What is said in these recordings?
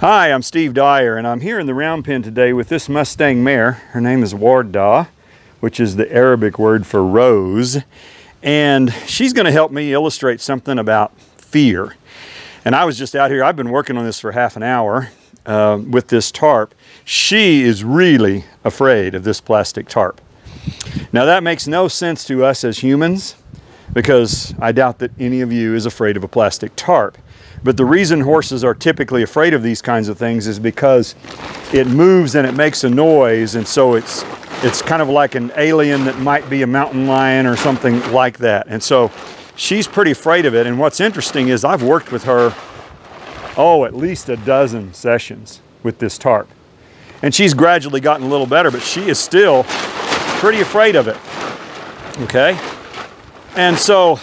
Hi, I'm Steve Dyer, and I'm here in the round pen today with this Mustang mare. Her name is Wardah, which is the Arabic word for rose. And she's going to help me illustrate something about fear. And I was just out here, I've been working on this for half an hour with this tarp. She is really afraid of this plastic tarp. Now that makes no sense to us as humans, because I doubt that any of you is afraid of a plastic tarp. But the reason horses are typically afraid of these kinds of things is because it moves and it makes a noise, and so it's kind of like an alien that might be a mountain lion or something like that. And so she's pretty afraid of it. And what's interesting is I've worked with her, at least a dozen sessions with this tarp. And she's gradually gotten a little better, but she is still pretty afraid of it, okay? And so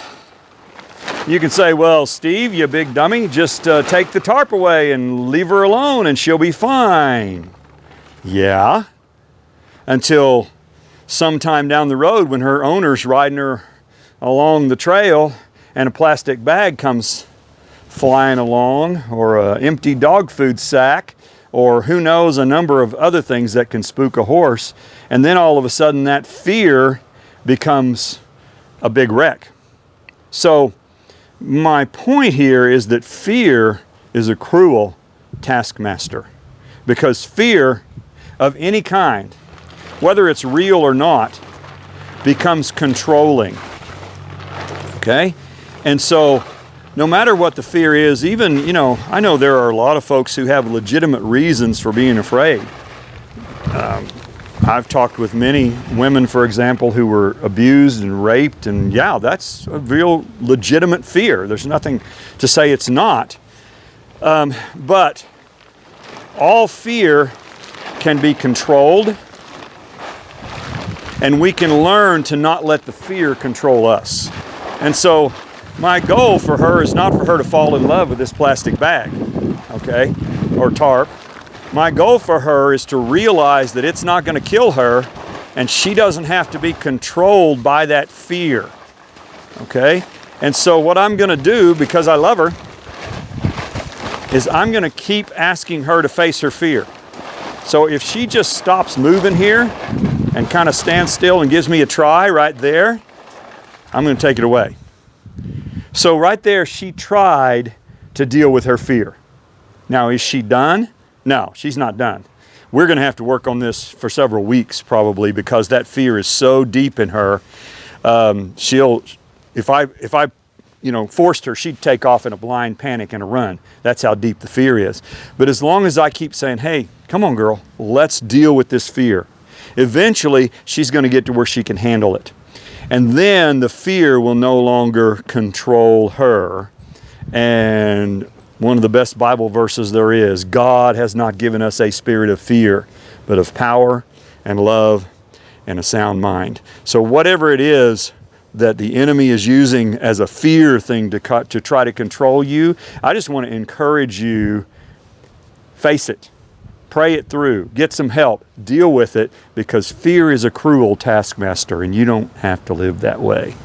you can say, well, Steve, you big dummy, just take the tarp away and leave her alone and she'll be fine. Yeah, until sometime down the road when her owner's riding her along the trail and a plastic bag comes flying along, or an empty dog food sack, or who knows, a number of other things that can spook a horse. And then all of a sudden that fear becomes a big wreck. So my point here is that fear is a cruel taskmaster, because fear of any kind, whether it's real or not, becomes controlling, okay? And so no matter what the fear is, even, I know there are a lot of folks who have legitimate reasons for being afraid. I've talked with many women, for example, who were abused and raped, and yeah, that's a real legitimate fear. There's nothing to say it's not. But all fear can be controlled, and we can learn to not let the fear control us. And so my goal for her is not for her to fall in love with this plastic bag, okay, or tarp. My goal for her is to realize that it's not going to kill her, and she doesn't have to be controlled by that fear, okay? And so what I'm going to do, because I love her, is I'm going to keep asking her to face her fear. So if she just stops moving here and kind of stands still and gives me a try right there, I'm going to take it away. So right there, she tried to deal with her fear. Now, is she done? No, she's not done. We're going to have to work on this for several weeks probably, because that fear is so deep in her. If I forced her, she'd take off in a blind panic and a run. That's how deep the fear is. But as long as I keep saying, hey, come on, girl, let's deal with this fear, eventually she's going to get to where she can handle it. And then the fear will no longer control her. And one of the best Bible verses there is, God has not given us a spirit of fear, but of power and love and a sound mind. So whatever it is that the enemy is using as a fear thing to try to control you, I just want to encourage you, face it, pray it through, get some help, deal with it, because fear is a cruel taskmaster, and you don't have to live that way.